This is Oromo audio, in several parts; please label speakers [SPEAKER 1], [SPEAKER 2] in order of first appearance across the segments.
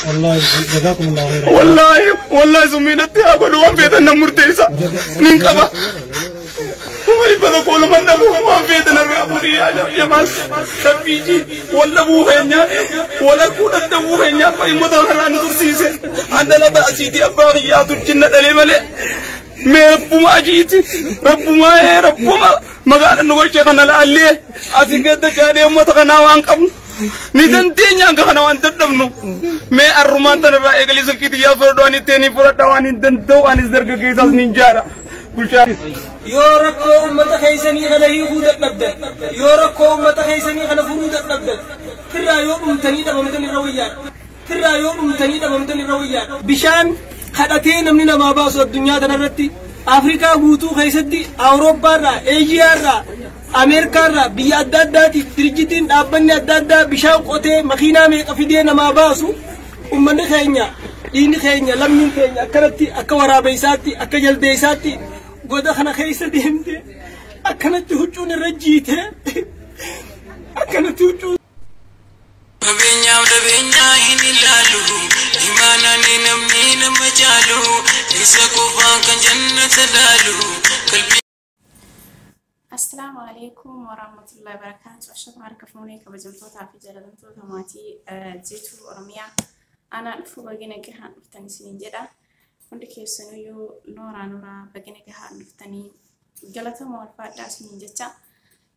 [SPEAKER 1] والله جزاكم الله خير.
[SPEAKER 2] والله زميلتي أقول وان بيتنا مرتيسة من كما وما يبغى كل من نبوه ما بيتنا رابوري يا ماس تبيجي ولا بوهنيا ولا كون الدبوهنيا فاي مدهر عن ترسيسه عندنا بأسيتي أباغيات الجنة دليمله ما ربما أجيتي ربما ما قال إنه وجهنا لعليه أسيقد كاري أمة تغنى وانكم نيتنتين يا كهنا وانتدمنو ما الرومان تنبأ إغليس كيتي يا فردواني تاني فردواني تنتو أني زرق كيساس نينجارا بشار
[SPEAKER 3] يوركو أمة خيسني خنا يهودة نبدأ يوركو أمة خيسني خنا فرودة نبدأ كرا يوم تنيدا بمدن الرويات بشان خدتين مننا ما باسوا الدنيا تنرتي أفريقيا بوتو خيسدي أوروبا را إيجيا را أمريكا را بيادات ترجتين أبني أدادا بشان قوتي مخينا ميقفدين ما باسوا أمنا خينيا دين خينيا لمن خينيا كرتي أكورا بيساتي أكجل بيساتي قودا خنا خيسدي همدي أكنت هجون الرجيته أكنت هجون
[SPEAKER 4] ببينيا هني لالو إيمانا نمين مجالو يسقوفا كان جنة لالو قلبي.
[SPEAKER 5] السلام عليكم ورحمة الله وبركاته. أشهد أن عرفوني كبجمتوتا في جلدتوتا ماتي زيتو أرميا أنا ألفو بجينا جهان نفتني سنين جدا عندك يسنويو نورا بجينا جهان نفتني جلدتو موالفات دا سنين جدا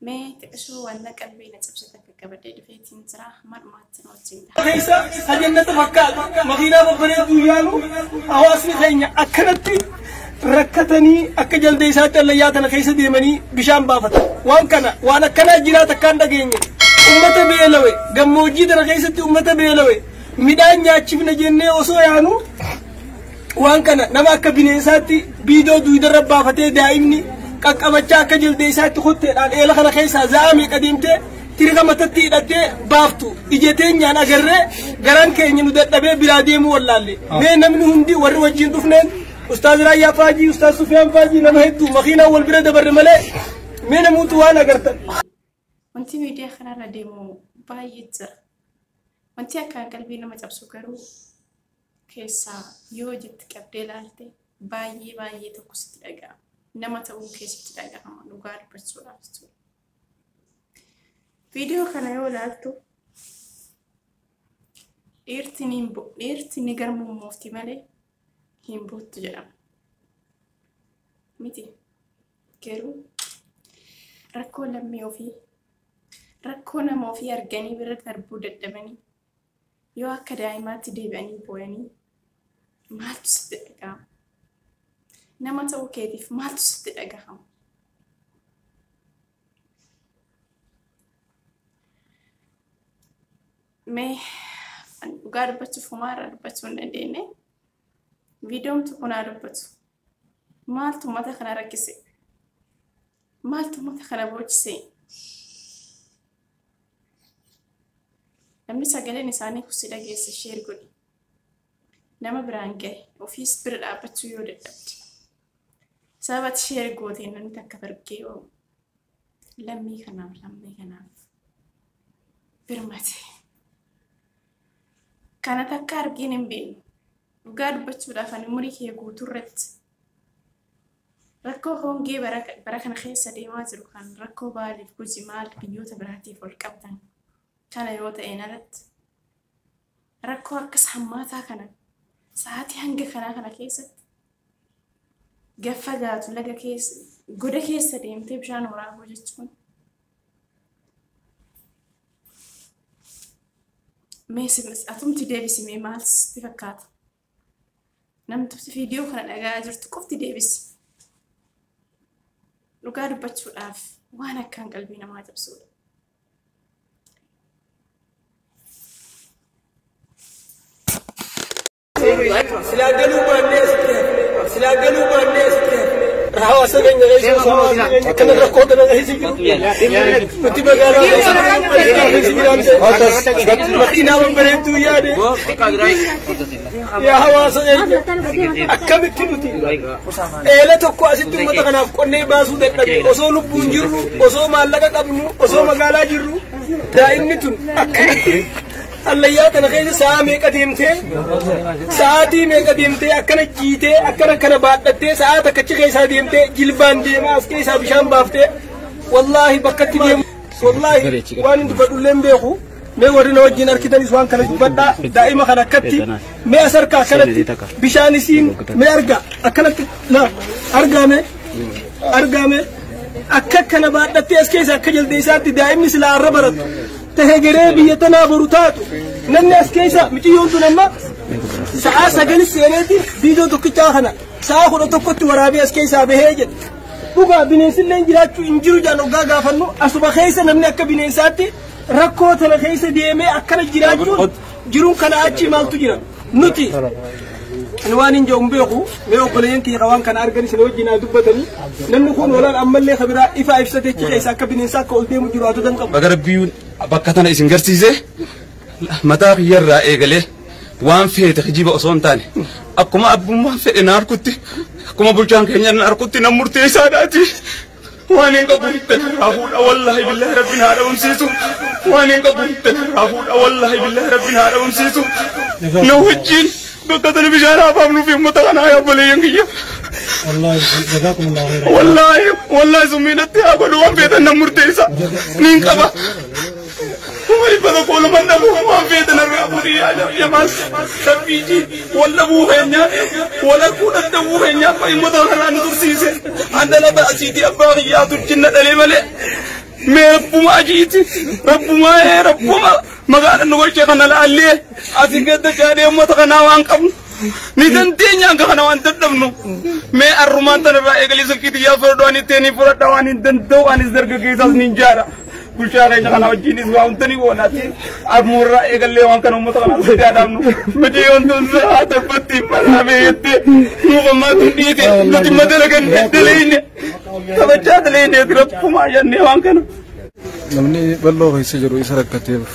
[SPEAKER 5] ما تكشو وانا قلبي نتبسطك كبدي دفيتين صراحة ما تنوتين
[SPEAKER 3] خيسا هجنة مكة مغينا ببريد ويالو أواسي خينيا أكنتي ركتني أكجل ديسات اللياتنا خيسا ديمني بشام بافت وانا كنا جيرات كان دقيني أمة بيلوي قموجي دنا خيسا أمة بيلوي ميدان ياتشف نجيني وصو يعنو وان كنا نما كبينيساتي بيدو دويدر بافتي دائمني كاكابتشا كجل ديسات خطي الآن إيلا خنا خيسا زامي قديمتي تيرغا متتي داتي بافتو إجتين يانا غرّي غران كيني ندتبه بلاديمو واللالي مين نمنو هندي ور وجين دفنين أستاذ رايا فاجي أستاذ سفيان فاجي نمهدو مخينا والبرد برمالي مين موتو وانا غرطن
[SPEAKER 5] وانتي ميديا خنا رديمو بايتر وانتي أكا قلبي نما جبسو كرو كيسا يوجد كبدلالتي باي تكوست لغا نما تقول كيس بتلاقي هم لغار برسولا فتو فيديو كان يولالتو إرتني قرمو موفتي مالي هم بوت جرام ميتي كيرو ركو لمي وفي ركو نمو في أرجاني برد تربود الدمني يو أكا دايمات ديباني بواني ما تصدق نما تو كيف ما تصدق أجاهم مي قاربت فمار ربت وندينه فيديو تكون ربت مالتو ما تخنا ركسي مالتو ما تخنا بوجسي لما سجلني ساني كسيدا جيس الشير قولي نما برانجي وفي سبر أبتو يودت سبت شير قوتي إن أنت كبركيو لمي كناف برمتي كانت أكارجين بين وقاد بتشوف فاني مريكي يقوتو رت ركو هونجي بركنا خيسة ديمات روكان ركو بالي فوزي مال بيوتا براتي فولكابتن كان يوتا إنارت ركو أكس حماتا كان ساعتي هنجي كنا كيست قفقات ولا كيس قد كيس ديمتي بشان وراه وجدتون ميسي أتمتي ديفيسي مي مالس تفكات نمت في فيديو خلنا أجاجر تكفتي ديفيسي لقارب بتشو الأف وانا كان قلبينا ما تبسول
[SPEAKER 3] سلا قلوبا الناس راهو سجن غيش كنا ركودنا غيش متي بقى مخينا وبريتو يا هوا سجن أكمل كنوتي إلا تكو أسيتو متكنا كوني باسو دتبي أسو لبونجرو أسو مالك قبنو أسو مقالا جرو دائنتون الليات أنا خير ساعة ميك أديمتي ساعتي ميك أديمتي أكنا جيتي أكنا كنا بعدتي ساعة تكتشي خير ساعة ديمتي جلبان ديما أسكي ساعة بشام بافتي والله بكتي ديم والله وان تقول لهم بيخو ما ورينا وجهنا كده نسوان كنا بدأ دائما كنا كتي ما أسرك كنا بشان سين ما أرجع أكنا لا أرجع ما أكنا بعدتي أسكي ساعة كجل ديسات دائما مثل الربرت تهجري بيتنا برutatu namni as keessa mitiyoon tunamma sa'a sagal seeneeti biidoo tokkicha kana sa'a kudha tokkotti waraabee as keessa bahee jedhe dhugaa bineensilleen jiraachuu hin jiru jaan ogaa gaafannu asuma keessa namni akka bineensaatti rakkoo tana keessa deemee akkana jiraachuun jiruun kana achi maaltu jira nuti waan hin joon beeku mee obboleeyyan kiyya waan kana argan isin wajjinaa dubbatanii namni kun walaan ammallee khabiraa ifa ibsatee keessa akka bineensaa akka ol deemu jiru atu dan qabu
[SPEAKER 2] Bagarabbiyuun bakka tana isin garsiise mataa kiyyarraa eegalee waan feete kijiba osoo hin taane akkuma abbummaan fedhe na harkutti akkuma bulchaan keenya na harkutti na murteessaadhaati waan hin qabu raafuudha wallahi billahi rabbiin haa dhabamsiisu waan hin qabu raafuudha wallahi billahi rabbiin haa dhabamsiisu na wajjin bakka tana bishaan haafaaf nuuf himmata kanaa yaa obboleeyyan kiyya wallahi summiinatti haa godhu waan feetan na murteessa niin qaba ومالي بدو كل من نبوه ما في تنرى أبوري يا ماس سبيجي ولا بوهنيا ولا كون الدبوهنيا فاي مدهنا ندرسيسه عندنا بأسيتي أبغي يا تجنة دليمله ما رب ما أجيتي رب ما قال نقول شيخنا لعليه أسيقد جاري أمة خنا وانكم ندنتين يا خنا وانتدمنو ما الرومان تنرى إغلي سكتي يا فردواني تاني فردواني دنتو أني زرق كيساس نينجارا Bulchaan kana wajjinis waa untani woonati amurra eegalee waan kana uummata kana fayyadamnu miti yontun saa taphatti malameette nuuqammaatu dhiite nuti madalagan daleeyne kabachaa daleeyne rakkuma jennee waan kana.
[SPEAKER 1] Namni bal'oo keessa jiru isa rakkateef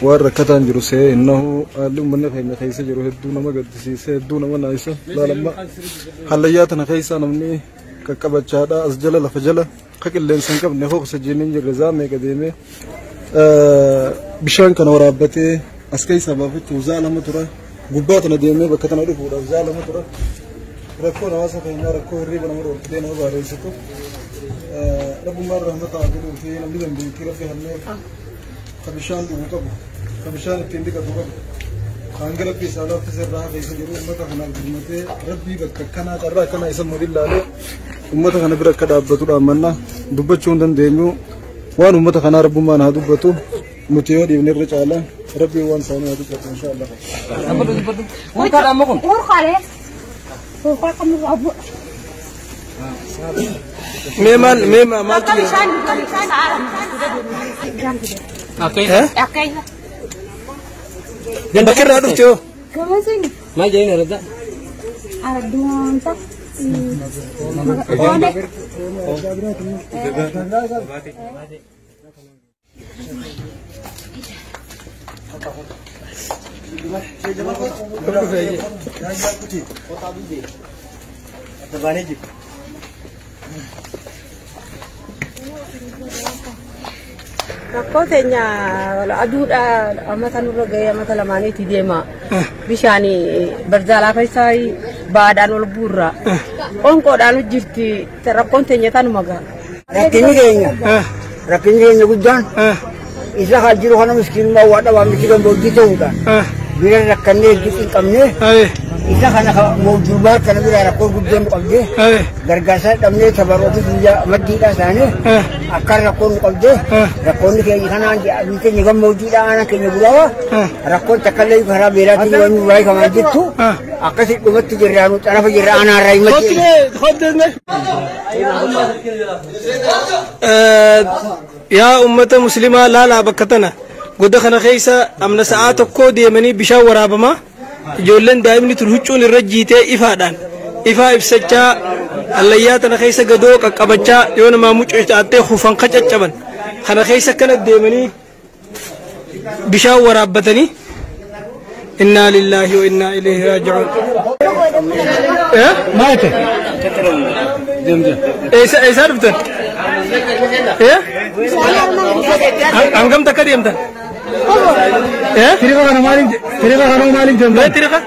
[SPEAKER 1] waan rakkataan jiru see innahu haalli uummanni keenya keessa jiru hedduu nama gaddisiisee hedduu nama naayisa laalamma hallayyaa tana keessa namni qaqqabachaadha as jala lafa jala qaqilleensan qabne hoogsa jenneen jirre zaamee qadeeme bishaan kana waraabbatee as keessa baafachuuf zaalama tura gubbaa tana deemee bakka tana dhufuudhaaf zaalama tura rakkoo hawaasa keenyaa rakkoo hirriiba nama dhoorkitee nama baareessitu rabbummaan rahmata adiluu fi namni dandeettii rabbi halleef ka bishaan dhuguu qabu ka bishaan ittiin dhiqatu qabu hanga rabbi isaa laafti sirraa keessa jiru ummata kanaaf gurmatee rabbii bakka kanaa carraa kana isa modillaalee ummata kana bira akka dhaabbatuudhaan manna dubbachuu hin dandeenyu waan ummata kanaa rabbummaan haa dubbatu nuti yoo dhiibne irra caala rabbii waan isaanii haa dubbatu inshaallah. Meemal dan bakir ada tuh. Kamu sih? Mana jadi ada? Ada dua tak.
[SPEAKER 6] Rakkoo teenya aduudha amata nurra gahee amata lamaaniiti deema bishaani barzaalaa keessaa baadhaan ol buurra onqoodhaan hojjirti rakkoon teenya tanuma gaha. Rakkinni keenya guddaan isa haa jiru kana miskiinummaa waa dhabaa miti gammoojjii ta'uudhaan bira rakkannee hedduu hin qabne isa kana moojjulbaa kana bira rakkoo guddaan qabde gargaarsa dhabnee tabarooti biyya maddiidhaa isaanii akka rakkoon qabde rakkoonni keenya kanaan keenya gammoojjiidha aanaa keenya bulaawa rakkoon takkallee karaa beelaatiin waan nurraa kamaa jettu akkasii dhumatti jirraanu xarafa jirra aanaarraa himatti.
[SPEAKER 3] Yaa ummata muslimaa laalaa bakka tana godda kana keessa amna sa'aa tokkoo deemanii bishaan waraabamaa ijoolleen daa'imni tun huccuun irra jiitee ifaadhaan ifaa ibsachaa allayyaa tana keessa gadoo qaqqabachaa yoo namaa mucuu caattee hufan ka caccaban kana keessa akkana deemanii bishaan waraabbatanii inna lillahi wa inna ilayhi raaji'uun. Maate? Eessa dhuftan? Hangam takka deemtan? Tiriqa kana maalin jembe? Tiriqa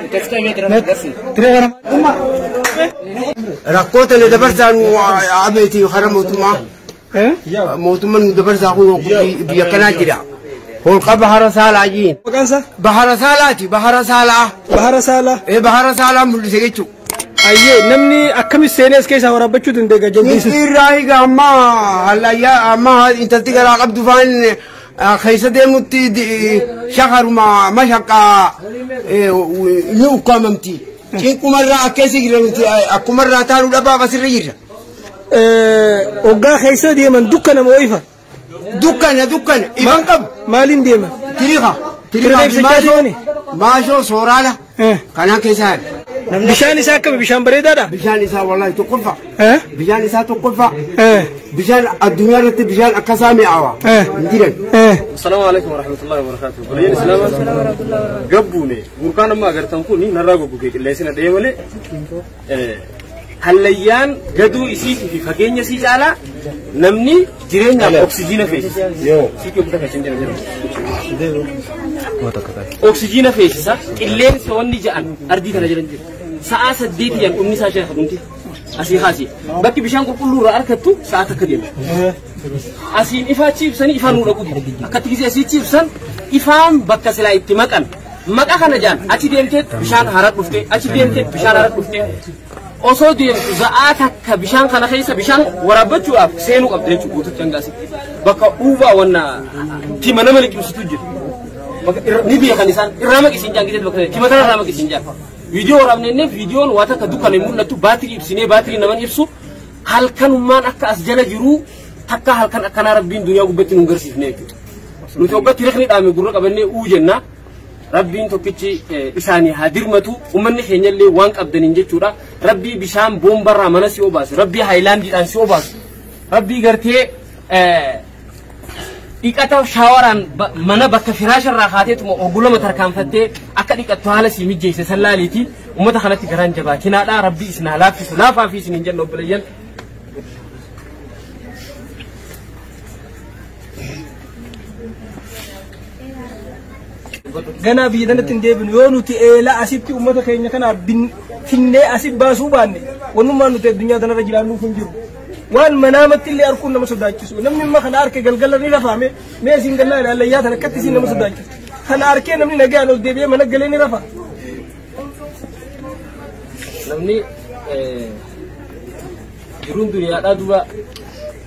[SPEAKER 6] rakkoota le dabarsaan abeeti khara mootummaa mootummaan dabarsaa kun biyya kanaa jira holqa bahara saalaa jiin
[SPEAKER 3] Maqaansa?
[SPEAKER 6] bahara saalaati bahara saalaa bahara saalaa mul'ise jechuudha.
[SPEAKER 3] Ayyee namni akkamis seenes keessa waraabachuu dandeega jaldeessu.
[SPEAKER 6] Irraa higa amma hallayyaa amma intalti garaa qabdu faan keessa deemutti shakaruma mashaqqaa ni ukkaamamti. Cinqumarraa akkeessa jira nuti akkumarraa taanuu dhabaa basirra jirra.
[SPEAKER 3] Hoggaa keessa deeman dukkana moo ifa?
[SPEAKER 6] Dukkana ifan qabu.
[SPEAKER 3] Maaliin deeman?
[SPEAKER 6] Tiriqa
[SPEAKER 3] ibsachaa deemani?
[SPEAKER 6] maashoo sooraala kanaan keessa haadha.
[SPEAKER 3] Bishaan isaa akkami bishaan bareedaadha?
[SPEAKER 6] Bishaan isaa wallahi tokkoffa. Bishaan isaa tokkoffa. Bishaan addunyaa irratti bishaan akkasaa mi'aawa. Hin jiran.
[SPEAKER 7] Assalamu alaikum warahmatullahi wabarakatuh. Bariin islaama gabbuune burqaan amma agartan kun narraa goggogee qilleensina dhee malee hallayyaan gaduu isiitii fi fageenya isii caalaa namni jireenyaaf oksijiina feesisa. Oksijiina feesisa qilleensa wanni ja'an ardii kana jiran jira. Sa'a 8 dhumni isaa shan dhumti. Asii haasi. Bakki bishaan qulqulluu irraa argattu sa'a takka deema. Asiin ifaa ciibsanii ifaan nu dhaqu. Akkatti gisee asii ciibsan ifaan bakka silaa itti maqan. Maqa kana ja'an achi deemtee bishaan haraa dhufte achi deemtee bishaan haraa dhufte. Osoo deemtu za'aa takka bishaan kana keessa bishaan waraabbachuudhaaf seenuu qabdi jechuudha guututti hangaasi. Bakka uubaa wanna tima nama liqimsitu jira. Ni beekan isaan irraa maqisiin jaangitee bakka tima kana irraa maqisiin jaan. Viidiyoo waraabnee viidiyoon waa takka dukkana mul'attu baatirii ibsinee baatirii naman ibsu halkanummaan akka as jala jiru takka halkan akkanaa rabbiin duniyaa gubbaatti nu garsiifne jechuudha. Nuti waggaatti reekni dhaame gurra qabannee uu jenna. Rabbiin tokkichi isaanii haa dirmatu uummanni keenyallee waan qabdaniin jechuudha. Rabbii bishaan boombarraa mana si obaasu rabbii haayilaandiidhaan si obaasu rabbii gartee dhiqata shaawaraan mana bakka firaasharraa kaateetuma oggulama tarkaanfattee akka dhiqattu haala si mijjeesse sallaaliiti uummata kanatti garaan jabaatinaadha rabbii isin haa laaffisu laafaa fi isin hin jenna obboleeyyan.
[SPEAKER 3] Ganaa biyya kanatti hin deebinu yoo nuti eelaa asitti uummata keenya kana finnee asii baasuu baanne wanummaan nuti addunyaa kanarra jiraannuuf hin jiru. Waan manaamatti illee arguun nama sodaachisu. Namni amma kana harka galgala ni rafaame mee isin gannaa ilaallayyaa tan akkatti isin nama sodaachisu. Kana harkee namni nagaan ol deebi'ee mana galee ni rafa.
[SPEAKER 7] Namni jiruun duniyaadhaa duba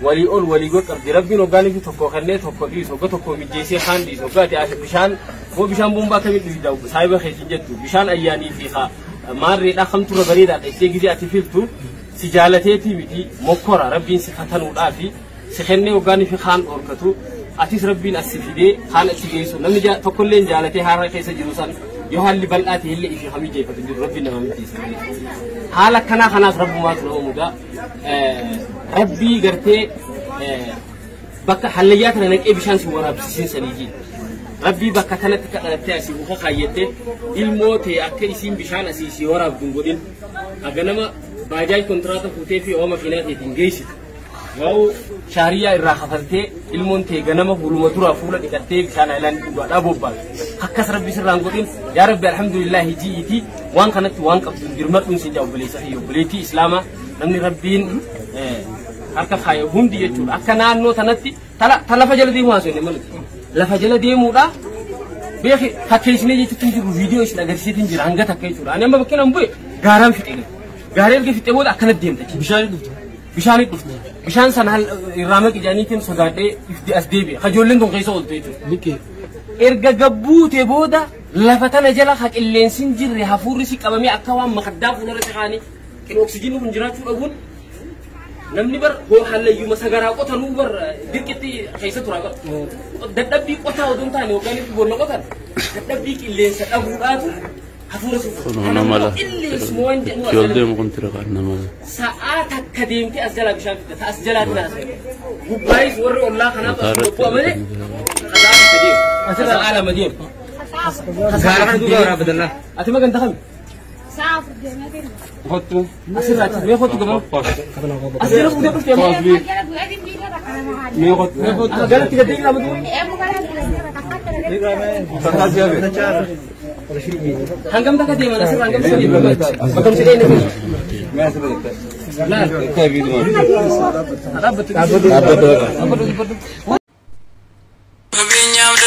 [SPEAKER 7] walii ol walii god qabdi rabbiin hoggaanii fi tokko kanneen tokko dhiisu hogga tokko mijjeessee kaan dhiisu hoggaati bishaan moo bishaan boombaa kamiin dhiisu saayiba keetiin jettu bishaan ayyaanii fi maarreedhaa kamturra bareedaa dhessee gizee ati filtu si jaalateetii miti mokkora rabbiin si fatanuudhaa fi si kennee hoggaanii fi kaan dhorkatu atis rabbiin as si fidee kaan achi geessu namni tokkollee jaalatee haara keessa jiru san yoo haalli bal'aa ta'e illee ifi hamii jeeffatu jiru rabbiin nama mijjeessa. Haala akkanaa kanaaf rabbumaatu nama mudaa rabbii gartee bakka hallayyaa kana naqee bishaan si waraabsisiin saniitiin rabbii bakka kanatti kadhalattee asii muka kaayyattee ilmoo ta'e akka isiin bishaan asii si waraabdu hin godhin aga nama baajaaj kontiraata fuutee fi ooma makiinaa ta'eetiin geessitu yoo shaariyaa irraa kafaltee ilmoon ta'e ganama huluma turaa fuula dhiqattee bishaan haayilaandii dhugaadhaa bobbaatu akkas rabbii sirraan godhin yaa rabbi alhamdulillah hijiitii waan kanatti waan qabdu dirmadhuun si jaa obboleessa fi obboleettii islaamaa namni rabbiin harka kaaye hundi jechuudha akka naannoo tanatti ta lafa jala deemuu haasofne malee lafa jala deemuudha beeki fakkeessinee jechuun jiru viidiyoo isin agarsiisin jira hanga takka jechuudha ani amma bakkeen ambu'e gaaraan fixe gaaree erga fixe booda akkanatti deemta bishaan dhufte bishaan sana irraa maqi jaaniitiin sodaadhee as deebi'e kajoolleen tun keessa ooltu jechuudha erga gabbuute booda lafa tana jala ha qilleensin jirre hafuurri si qabamee akka waan makaddaa fuularratti kaanii kin oksijiinii kun jiraachuu dhabuun namni bar hallayyuma sagaraa qotanuu bar dirqitti keessa turaa qaba. Dadhabbii qotaa odoo hin taane yookaan itti bonna qotan dadhabbii qilleensa dhabuudhaatu hafuura suufu. Qilleensuma waan jedhu sa'aa takka deemtee as jalaa bishaan fidata as jalaatti naasa. Gubbaayis warri ollaa kanaaf as bobbaa malee kasaa akka deemu. Asirraa alama deemu. Gaara duuba waraabadallaa. Ati maganta kami? Hotu asirratti mee hotu gama asirra fuudhee dhuftee mee hotu galatti gadee qabu Hanggang taka di mana sih hanggang sih macam sih ini lah kayak gitu ada betul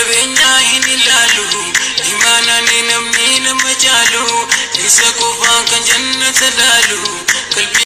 [SPEAKER 4] Benya ini lalu dimana ni namni nama jalu isa ku fangkan jannat lalu kalbi